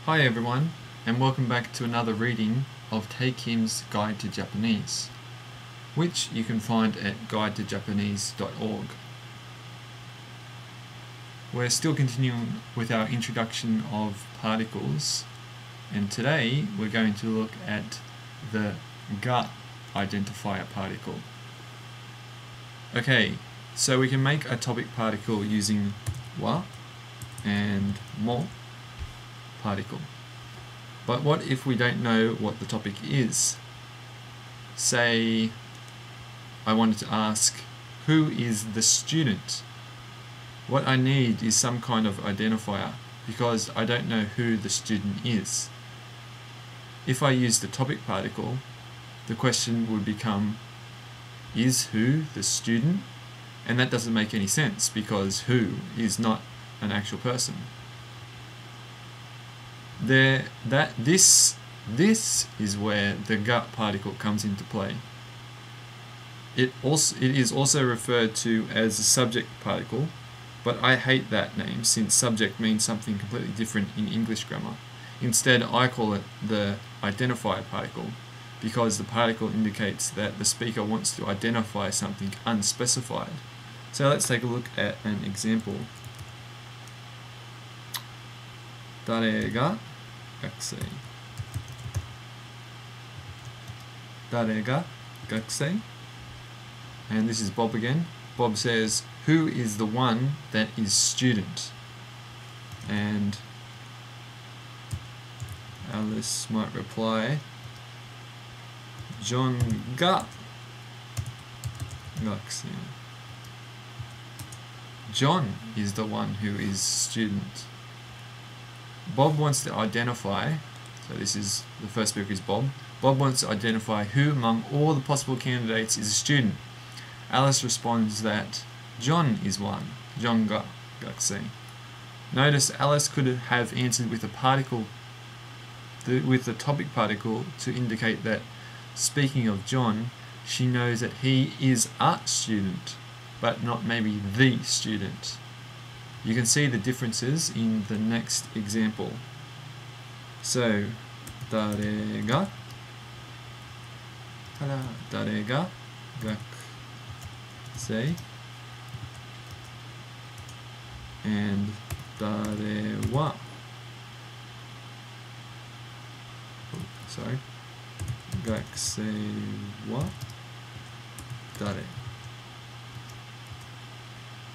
Hi everyone, and welcome back to another reading of Take Kim's Guide to Japanese, which you can find at guidetojapanese.org. We're still continuing with our introduction of particles, and today we're going to look at the ga identifier particle. Okay, so we can make a topic particle using wa and mo particle. But what if we don't know what the topic is? Say I wanted to ask, who is the student? What I need is some kind of identifier because I don't know who the student is. If I use the topic particle, the question would become, is who the student? And that doesn't make any sense because who is not an actual person. This is where the ga particle comes into play. It is also referred to as a subject particle, but I hate that name since subject means something completely different in English grammar. Instead, I call it the identifier particle because the particle indicates that the speaker wants to identify something unspecified. So let's take a look at an example. 誰が学生? 誰が学生? And this is Bob again. Bob says, who is the one that is student? And Alice might reply, Johnが学生. John is the one who is student. Bob wants to identify, so this is, the first speaker is Bob. Bob wants to identify who among all the possible candidates is a student. Alice responds that John is one, John ga gakusei. Notice Alice could have answered with a particle, with the topic particle to indicate that, speaking of John, she knows that he is a student, but not maybe the student. You can see the differences in the next example. So, 誰が学生 and 誰は 学生は誰?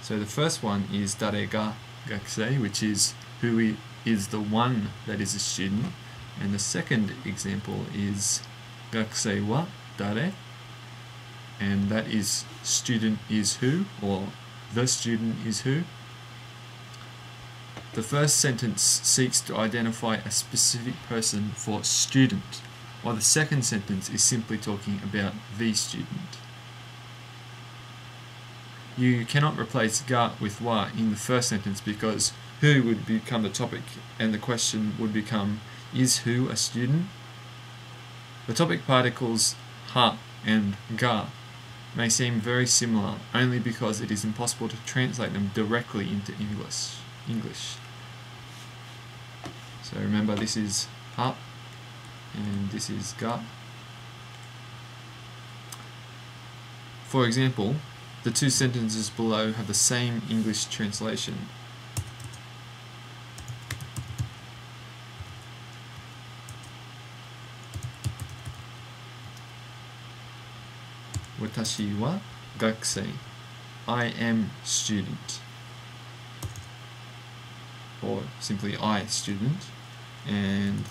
So the first one is 誰が学生, which is who is the one that is a student, and the second example is 学生は誰, and that is student is who, or the student is who. The first sentence seeks to identify a specific person for student, while the second sentence is simply talking about the student. You cannot replace ga with wa in the first sentence because who would become the topic and the question would become, is who a student? The topic particles ha and ga may seem very similar only because it is impossible to translate them directly into English. So remember, this is ha and this is ga. For example, the two sentences below have the same English translation. Watashi wa gakusei. I am student. Or simply I student. And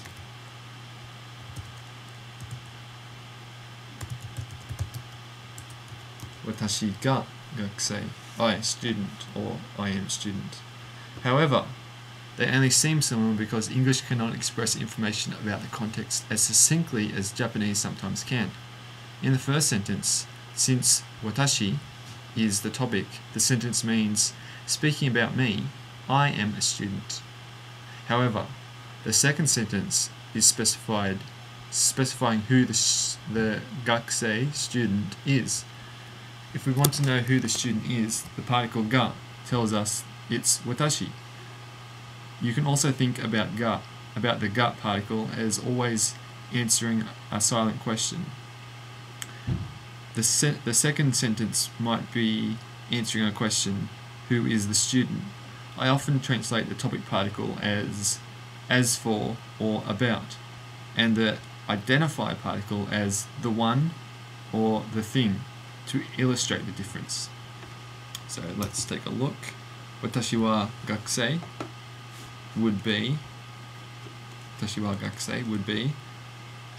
Watashi ga gakusei, I student, or I am student. However, they only seem similar because English cannot express information about the context as succinctly as Japanese sometimes can. In the first sentence, since watashi is the topic, the sentence means, speaking about me, I am a student. However, the second sentence is specifying who the gakusei student is. If we want to know who the student is, the particle ga tells us it's watashi. You can also think about ga about the gut particle as always answering a silent question. The second sentence might be answering a question, who is the student? I often translate the topic particle as for or about, and the identifier particle as the one or the thing to illustrate the difference. So let's take a look. Watashi wa gakusei would be,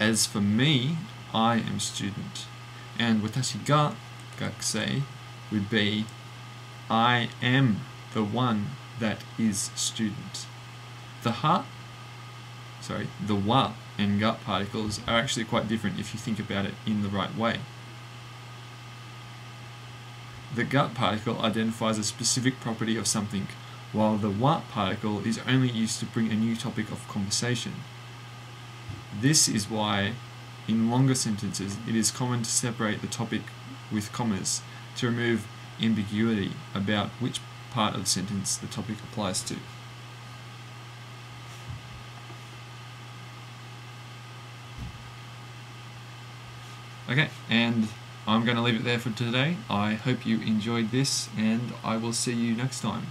as for me, I am student. And watashi ga gakusei would be, I am the one that is student. The wa and gut particles are actually quite different if you think about it in the right way. The gut particle identifies a specific property of something, while the wa particle is only used to bring a new topic of conversation. This is why, in longer sentences, it is common to separate the topic with commas to remove ambiguity about which part of the sentence the topic applies to. Okay, and I'm going to leave it there for today. I hope you enjoyed this, and I will see you next time.